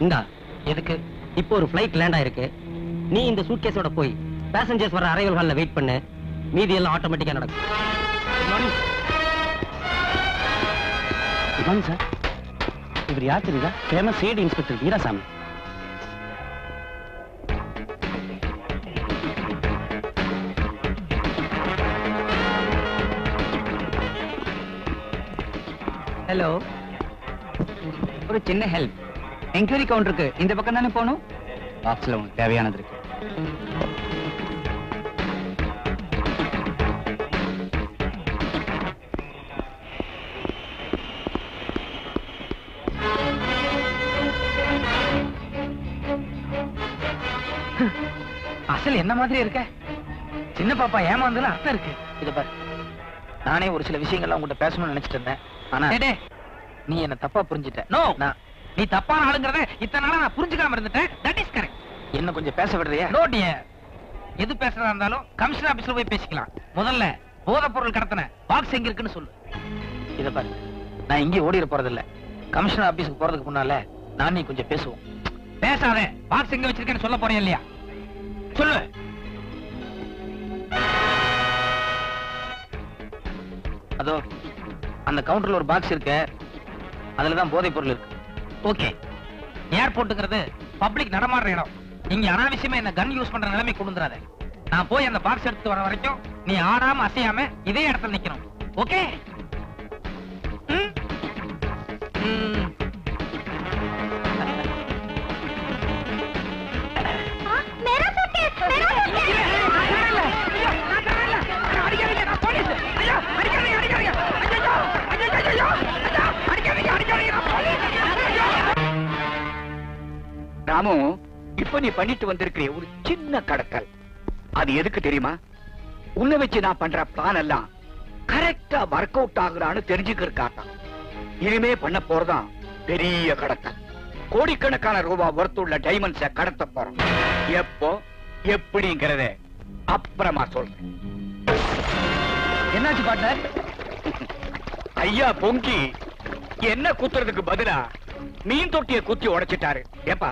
இந்தா. எதுக்கு? இப்போ ஒரு ஃளைட் லேண்ட் ஆயிருக்கு. நீ இந்த சூட்கேஸோட போய் பேசஞ்சர்ஸ் வர அரைவல் ஹால்ல வெயிட் பண்ணு. மீதி எல்லாம் ஆட்டோமேட்டிக்கா நடக்கும். Good morning. Good morning sir. இவர் யார் தெரியுதா? Famous CID inspector Veerasamy. Hello, ஒரு சின்ன ஹெல்ப். என்கொயரி கவுண்டருக்கு இந்த பக்கம் தானே போகணும். பாக்ஸ்ல உங்களுக்கு தேவையானது இருக்கு. அசல் என்ன மாதிரி இருக்க? சின்ன பாப்பா ஏமாந்ததுல அர்த்தம் இருக்கு. இத பாரு, நானே ஒரு சில விஷயங்கள்லாம் உங்ககிட்ட பேசணும்னு நினைச்சிட்டு இருந்தேன். ஆனா நீ என்ன தப்பா புரிஞ்சிட்ட. நோ, நீ தப்பான ஆளுங்கறத இத்தனை நாளா நான் புரிஞ்சுக்காம இருந்துட்டேன். That is correct. என்ன கொஞ்சம் பேச விடுறியா? No dear. எது பேசுறதா இருந்தாலும் கமிஷனர் ஆபீஸ்ல போய் பேசிக்கலாம். முதல்ல போதைப் பொருள் கடத்தின பாக்ஸ் எங்க இருக்குன்னு சொல்லு. இத பாரு, நான் இங்கே ஓடிட போறது இல்ல. கமிஷனர் ஆபீஸ்க்கு போறதுக்கு முன்னால நான் நீ கொஞ்சம் பேசுவோம். பேசாத. பாக்ஸ் எங்க வச்சிருக்கேன்னு சொல்ல போறேன் இல்லையா? சொல்லு. அதோ அந்த கவுண்டர்ல ஒரு பாக்ஸ் இருக்கு. அதுலதான் போதைப் பொருள் இருக்கு. ஓகே. ஏர்போர்ட்டுங்கிறது பப்ளிக் நடமாடுற இடம். இங்க அனாவசியமா என்ன கன் யூஸ் பண்ற நிலைமை கொண்டு வந்துடாத. நான் போய் அந்த பாக்ஸ் எடுத்து வர வரைக்கும் நீ ஆடாம அசையாம இதே இடத்துல நிக்கணும். ஓகே? ராமு, இப்ப நீ பண்ணிட்டு வந்திருக்கிற ஒரு சின்ன கடத்தல், அது எதுக்கு தெரியுமா? உன்னை வச்சு நான் பண்ற பிளான் எல்லாம் கரெக்டா ஒர்க் அவுட் ஆகுறான்னு தெரிஞ்சுக்கிறதுக்காக. இனிமே பண்ண போறதான் பெரிய கடத்தல். கோடிக்கணக்கான ரூபாய் ஒர்த்துள்ள டைமண்ட்ஸ கடத்த போறோம். எப்போ எப்படிங்கறத அப்புறமா சொல்றேன். என்னாச்சு பார்ட்னர்? ஐயா பொங்கி என்ன குத்துறதுக்கு பதிலா மீன் தொட்டிய குத்தி உடைச்சிட்டாரு. ஏப்பா,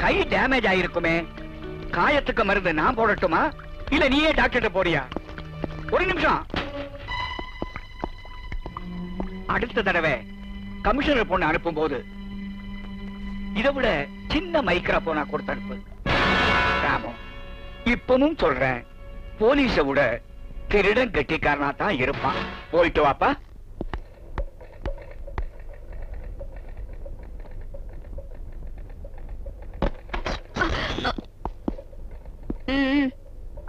கை டேமேஜ் ஆயிருக்குமே, காயத்துக்கு மருந்து நான் போடட்டுமா இல்ல நீயே டாக்டர்கிட்ட போறியா? ஒரு நிமிஷம். அடுத்த தடவை கமிஷனர் பொண்ணு அனுப்பும் போது இதை விட சின்ன மைக்ரோபோனா கொடுத்து அனுப்பு. ராமு, இப்பவும் சொல்றேன், போலீஸ விட திருடன் கெட்டிக்காரனா தான் இருப்பான். போயிட்டு வாப்பா.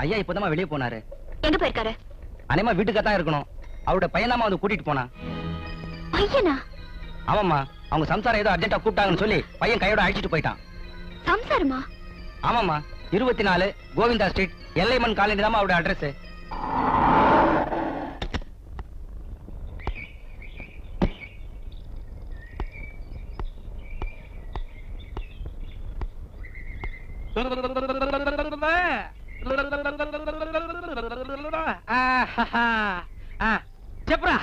ஐயா இப்பதான் வெளியே போனாரு. எங்க போயிருக்காரு? அனைமா வீட்டுக்கு இருக்கணும். அவரோட பையனாமா வந்து கூட்டிட்டு போனா. பையனா? ஆமாம்மா, அவங்க சம்சாரம் ஏதோ அர்ஜென்ட்டா கூப்பிட்டாங்கன்னு சொல்லி பையன் கையோட அழைச்சிட்டு போயிட்டான். சம்சாரமா? ஆமாம்மா, 24 கோவிந்தா ஸ்ட்ரீட், எல்லைமன் காலனி தான் அவரோட அட்ரஸ். செப்ரா,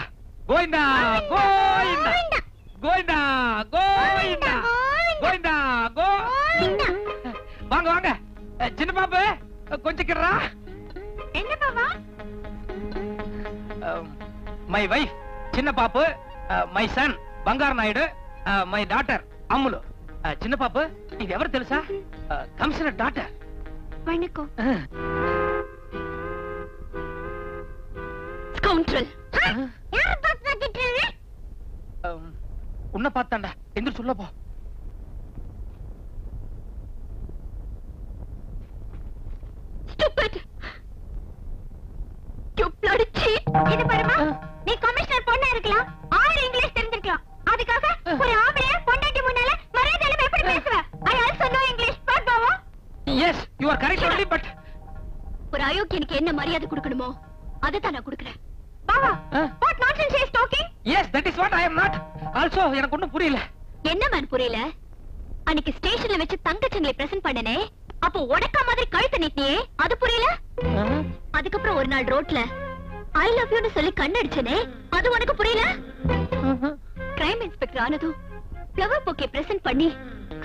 கோவிந்தா கோவிந்தா கோவிந்தா கோவிந்தா கோவிந்தா கோவிந்தா. வாங்க வாங்க சின்ன பாப்பு, கொஞ்சம் கிடறா. என்ன பாப்பா? மை வைஃப் சின்ன பாப்பு, my son Bhangarh Naidu, my daughter Ammulu. சின்ன பாப்பு, இது எவர் తెలుసా? Commissioner daughter. வணக்கம். ஸ்கவுண்டரல். யார பார்த்துட்டு இருக்கீங்க? உன்னை பார்த்தாண்டா. எங்க சொல்ல போ. Stupid. You bloody cheat. இது பாருமா, நீ கமிஷனர் பொண்ணா இருக்கலாம், 6 இங்கிலீஷ் தெரிஞ்சிருக்கலாம். அதுக்காக ஒரு ஆம்பளைய பொண்டாட்டி முன்னால மரியாதையில எப்படி பேசுவ? I also know English. What Bava? Yes, you are correct only, but ஒரு அயோக்கியனுக்கு என்ன மரியாதை கொடுக்கணுமோ அதை தான் நான் கொடுக்கிறேன். பாவா, what nonsense he is talking? yes, that is what I am not. Also, எனக்கு ஒண்ணும் புரியல. என்ன மேன் புரியல? அன்னைக்கு ஸ்டேஷன்ல வச்சு தங்கச்சங்களை பிரசன்ட் பண்ணனே, அப்போ உடக்க மாதிரி கழுத்து நீட்டியே, அது புரியல? அதுக்கப்புறம் ஒரு நாள் ரோட்ல ஐ லவ் யூன்னு சொல்லி கண்ணடிச்சனே, அது உனக்கு புரியல? கிரைம் இன்ஸ்பெக்டர் ஆனதும் ஃப்ளவர் பொக்கே பிரசன்ட் பண்ணி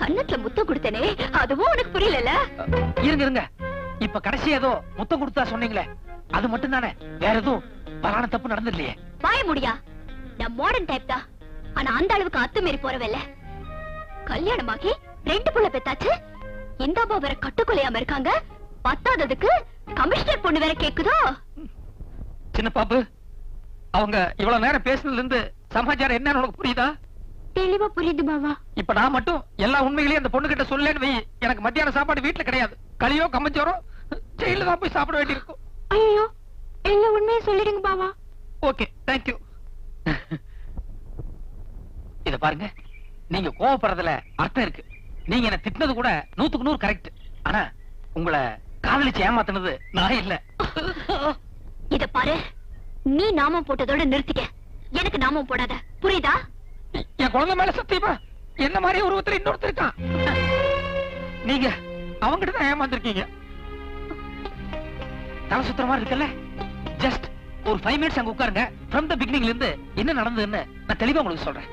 கண்ணத்துல முத்தம் கொடுத்தனே, அதுவும் உனக்கு புரியல. இருங்க இப்ப கடைசி ஏதோ முத்தம் கொடுத்தா சொன்னீங்களே, அது மட்டும் தானே, வேற எதுவும் பலான தப்பு நடந்துடலையே? பாய முடியா, நான் மாடர்ன் டைப் தான். ஆனா அந்த அளவுக்கு அத்துமீறி போறவல்ல. கல்யாணமாகி 2 புள்ள பெத்தாச்சு. இந்த அம்மா வேற கட்டுக்கொலையாம இருக்காங்க. பத்தாததுக்கு கமிஷனர் பொண்ணு வேற கேக்குதோ? சின்ன பாப்பு, அவங்க இவ்வளவு நேரம் பேசுனதுல இருந்து சமாச்சாரம் என்னன்னு உனக்கு புரியுதா? தெளிவா புரியுது பாவா. இப்ப நான் மட்டும் எல்லா உண்மைகளையும் அந்த பொண்ணு கிட்ட சொல்லலன்னு வை, எனக்கு மத்தியான சாப்பாடு வீட்டுல கிடையாது. களியோ கம்மச்சோரோ ஜெயில தான் போய் சாப்பிட வேண்டியிருக்கும். ஐயோ, எல்லா உண்மையும் சொல்லிடுங்க பாவா. Okay, thank you. இத பாருங்க, நீங்க கோவப்படுறதுல அர்த்தம் இருக்கு. நீங்க என்ன திட்டினது கூட 100க்கு 100 கரெக்ட். ஆனா உங்களை காதலிச்சு ஏமாத்தினது நான் இல்ல. இத பாரு, நீ நாமம் போட்டதோட நிறுத்திக்க. எனக்கு நாமம் போடாத, புரியுதா? என் குழந்தை மேல சத்தியமா என்ன மாதிரி உருவத்துல இன்னொருத்தர் இருக்கான். நீங்க அவங்கிட்ட தான் ஏமாந்துருக்கீங்க. தலை சுத்தர மாதிரி இருக்குல்ல? ஜஸ்ட் ஒரு 5 மினிட்ஸ் அங்க உட்காருங்க. ஃப்ரம் த பிகினிங்ல இருந்து என்ன நடந்ததுன்னு நான் தெளிவா உங்களுக்கு சொல்றேன்.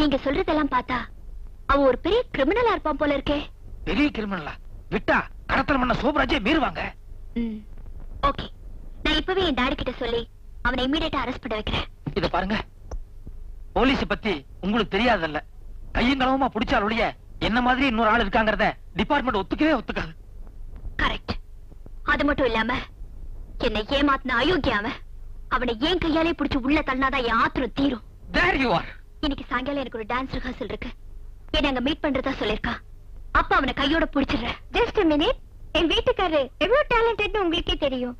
நீங்க சொல்றதெல்லாம் பார்த்தா அவ ஒரு பெரிய கிரிமினலா இருப்பான் போல இருக்கே. பெரிய கிரிமினலா? விட்டா கடத்தல் பண்ண சோபராஜே மீறுவாங்க. ஓகே, நான் இப்பவே என் டாடி கிட்ட சொல்லி அவனை இமிடியேட்டா அரெஸ்ட் பண்ண வைக்கிறேன். இத பாருங்க, போலீஸ் பத்தி உங்களுக்கு தெரியாதல்ல. கையங்களவுமா பிடிச்சாலுடைய என்ன மாதிரி இன்னொரு ஆள் இருக்காங்கறத டிபார்ட்மெண்ட் ஒத்துக்காது. கரெக்ட். அது மட்டும் இல்லாம என்னை ஏமாத்தின அயோக்கியாவ அவனை ஏன் கையாலே பிடிச்சு உள்ள தள்ளினாதான் என் ஆத்திரம் தீரும். There you are. இன்னைக்கு சாயங்காலம் எனக்கு ஒரு டான்ஸ் ரிஹர்சல் இருக்கு. என்ன அங்க மீட் பண்றதா சொல்லிருக்கா. அப்ப அவனை கையோட பிடிச்சிடுறேன். Just a minute. என் வீட்டுக்காரரு எவ்வளவு டேலண்டட்னு உங்களுக்கே தெரியும்.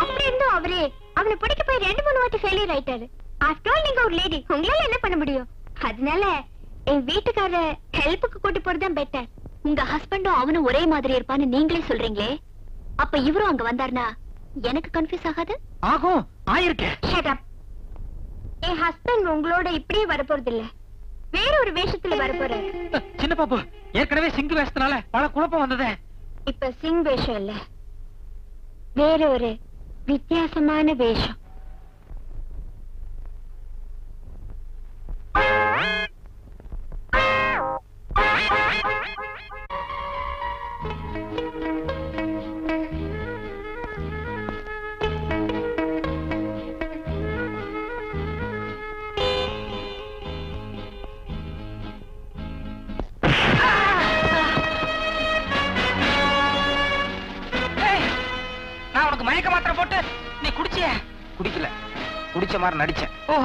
அப்படி இருந்தும் அவரே அவனை பிடிக்க போய் 2-3 வாட்டி ஃபெயிலியர் ஆயிட்டாரு. ஆஃப்டர் ஆல் நீங்க ஒரு லேடி, உங்களால என்ன பண்ண முடியும்? அதனால என் வீட்டுக்காரர ஹெல்ப்புக்கு கூட்டி போறதுதான் பெட்டர். உங்க ஹஸ்பண்டும் அவனும் ஒரே மாதிரி இருப்பான்னு நீங்களே சொல்றீங்களே, அப்ப இவரும் அங்க வந்தாருன்னா எனக்கு கன்ஃபியூஸ் ஆகாது? ஆகும், ஆயிருக்கேன். Shut up. என் ஹஸ்பண்ட் உங்களோட இப்படியே வரப்போறது இல்ல, வேற ஒரு வேஷத்துல வரப்போறாரு. சின்ன பாப்பு, ஏற்கனவே சிங்கு வேஷத்தினால பல குழப்பம் வந்ததே. இப்ப சிங் வேஷம் இல்ல, வேற ஒரு வித்தியாசமான வேஷம். மயக்க மாத்திரை போட்டு நீ குடிச்சிய? குடிக்கல, குடிச்ச மாதிரி நடிச்சேன். ஓ,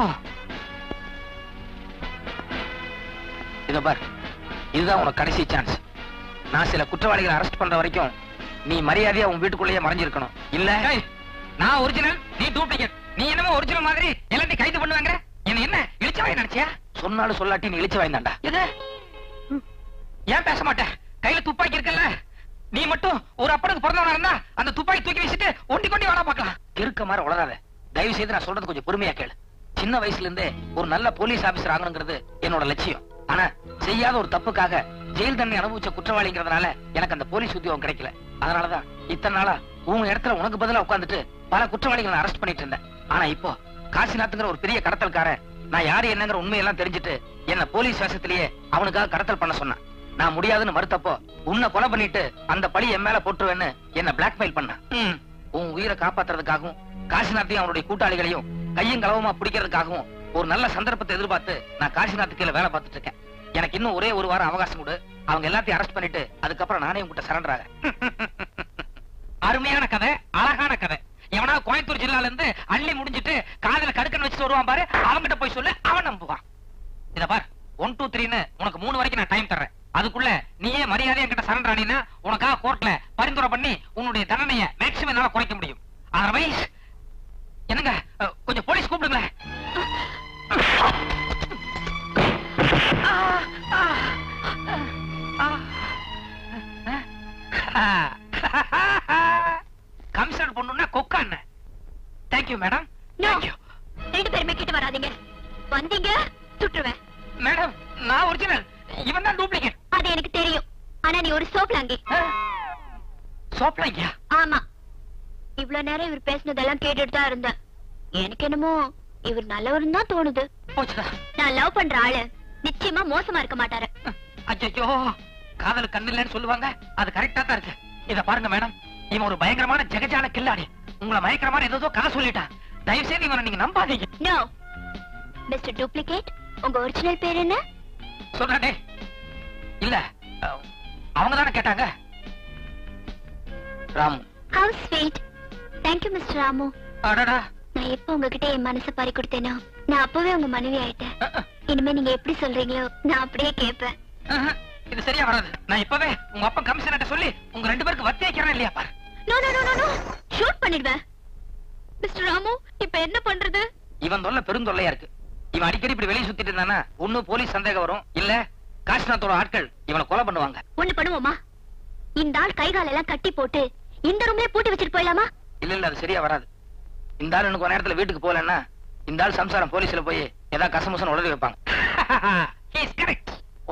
இத பார், இதுதான் உனக்கு கடைசி சான்ஸ். நான் சில குற்றவாளிகளை அரெஸ்ட் பண்ற வரைக்கும் நீ மரியாதையா உன் வீட்டுக்குள்ளேயே மறைஞ்சிருக்கணும். இல்ல நான் ஒரிஜினல், நீ டூப்ளிகேட். நீ என்னமோ ஒரிஜினல் மாதிரி எல்லாத்தையும் கைது பண்ணுவாங்க. என்ன இழிச்சவாய் நினைச்சியா? சொன்னாலும் சொல்லாட்டி நீ இழிச்சவாய் தான்டா. எது? ஏன் பேச மாட்டேன்? கையில துப்பாக்கி இருக்குல்ல, நீ மட்டும் ஒரு அப்பனுக்கு பிறந்தவனா இருந்தா அந்த துப்பாக்கி தூக்கி வீசிட்டு ஒண்டி கொண்டி வாடா பாக்கலாம். இருக்க மாதிரி உளராத. தயவு செய்து நான் சொல்றது கொஞ்சம் பொறுமையா கேளு. சின்ன வயசுல இருந்தே ஒரு நல்ல போலீஸ் ஆபீசர் ஆகணுங்கிறது என்னோட லட்சியம். ஆனா செய்யாத ஒரு தப்புக்காக ஜெயில் தண்டனை அனுபவிச்ச குற்றவாளிங்கிறதுனால எனக்கு அந்த போலீஸ் உத்தியோகம் கிடைக்கல. அதனாலதான் இத்தனை நாளா உன் இடத்துல உனக்கு பதிலா உட்கார்ந்துட்டு பல குற்றவாளிகளை அரெஸ்ட் பண்ணிட்டு இருந்தேன். ஆனா இப்போ காசிநாத்ங்கிற ஒரு பெரிய கடத்தல்காரன் நான் யாரு என்னங்கிற உண்மையெல்லாம் தெரிஞ்சுட்டு என்ன போலீஸ் வேஷத்திலேயே அவனுக்காக கடத்தல் பண்ண சொன்னான். நான் முடியாதுன்னு மறுத்தப்போ உன்னை கொலை பண்ணிட்டு அந்த பழி என் மேல போட்டுருவேன்னு என்ன பிளாக்மெயில் பண்ண. உன் உயிரை காப்பாத்துறதுக்காகவும் காசிநாத்தையும் அவனுடைய கூட்டாளிகளையும் கையும் களவுமா பிடிக்கிறதுக்காகவும் ஒரு நல்ல சந்தர்ப்பத்தை எதிர்பார்த்து நான் காசிநாத்து கீழே வேலை பார்த்துட்டு இருக்கேன். எனக்கு இன்னும் ஒரே ஒரு வாரம் அவகாசம் கொடு. அவங்க எல்லாத்தையும் அரெஸ்ட் பண்ணிட்டு அதுக்கப்புறம் நானே உங்ககிட்ட சரண்டர் ஆகிறேன். அருமையான கதை, அழகான கதை. எவனா கோயம்புத்தூர் ஜில்லால இருந்து அள்ளி முடிஞ்சிட்டு காதல கடுக்கன் வச்சுட்டு வருவான் பாரு, அவன்கிட்ட போய் சொல்லு, அவன் நம்புவான். இத பார், 1 2 3ன்னு உனக்கு 3 வரைக்கும் நான் டைம் தர்றேன். அதுக்குள்ள நீயே மரியாதை என்கிட்ட சரண்டர் ஆனீனா உனக்காக கோர்ட்ல பரிந்துரை பண்ணி உன்னுடைய தண்டனையை மேக்ஸிமம் என்னால குறைக்க முடியும். அதர்வைஸ் என்னங்க கொஞ்சம் போலீஸ் கூப்பிடுங்களேன். கமிஷனர் பொண்ணுன்னா கொக்கா என்ன? Thank you madam. தேங்க்யூ. 2 பேருமே கிட்ட வராதீங்க, வந்தீங்க சுட்டுருவேன். மேடம் நான் ஒரிஜினல், இவன் தான் டூப்ளிகேட். அது எனக்கு தெரியும். ஆனா நீ ஒரு சோப்லாங்கி. சோப்லாங்கியா? ஆமா. இவ்வளவு நேரம் இவர் பேசினதெல்லாம் கேட்டுட்டு தான் இருந்தேன். எனக்கு என்னமோ இவர் நல்லவரும் தான் தோணுது. போச்சுடா. நான் லவ் பண்ற ஆளு நிச்சயமா மோசமா இருக்க மாட்டாரு. அச்சோ, காதல் கண்ணு இல்லைன்னு சொல்லுவாங்க, அது கரெக்டா தான் இருக்கு. இத பாருங்க மேடம், இவன் ஒரு பயங்கரமான ஜெகஜால கில்லாடி. உங்களை மயக்கிற மாதிரி ஏதோ கதை சொல்லிட்டான். தயவு செய்து இவனை நீங்க நம்பாதீங்க. நோ மிஸ்டர் டூப்ளிகேட், உங்க ஒரிஜினல் பேர் என்ன? சொல்றே இல்ல, அவங்க தானே கேட்டாங்க. Ramu. Have sweet. Thank you mister Ramu. அடடா, நான் எப்ப உங்ககிட்ட என் மனசை பறி கொடுத்தேனோ நான் அப்பவே உங்க மனைவி ஆயிட்டேன். இனிமே நீங்க எப்படி சொல்றீங்களோ நான் அப்படியே கேட்பேன். இது சரியா வராது. நான் இப்பவே உங்க அப்பா கமிஷனர்ட்ட சொல்லி உங்க 2 பேருக்கு வத்தி வைக்கிறேன் இல்லையா பாரு. No no no no, shoot பண்ணிடுவேன். மிஸ்டர் ராமு, இப்ப என்ன பண்றது? இவன் தொல்லை பெருந்தொல்லையா இருக்கு. இவன் அடிக்கடி இப்படி வெளியே சுத்திட்டு இருந்தானா ஒண்ணு போலீஸ் சந்தேகம் வரும், இல்ல காஷ்நாத்தோட ஆட்கள் இவனை கொலை பண்ணுவாங்க. ஒண்ணு பண்ணுவோமா? இந்த ஆள் கை கால் எல்லாம் கட்டி போட்டு இந்த ரூம்லயே பூட்டி வச்சிட்டு போயிடலாமா? இல்ல இல்ல, அது சரியா வராது. இந்த ஆள் எனக்கு ஒரு நேரத்துல வீட்டுக்கு போகலன்னா இந்த ஆள் சம்சாரம் போலீஸ்ல போய் ஏதாவது கசமுசன் உடனே வைப்பாங்க.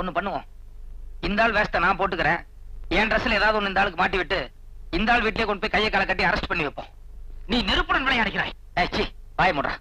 ஒண்ணு பண்ணுவோம், இந்த ஆள் வேஸ்ட நான் போட்டுக்கிறேன். என் ட்ரெஸ்ல ஏதாவது ஒண்ணு இந்த ஆளுக்கு மாட்டி விட்டு இந்த ஆள் வீட்லயே கொண்டு போய் கையை காலை கட்டி அரெஸ்ட் பண்ணி வைப்போம். நீ நெருப்புடன் விளையாடுகிறாய். வாய முடுறா.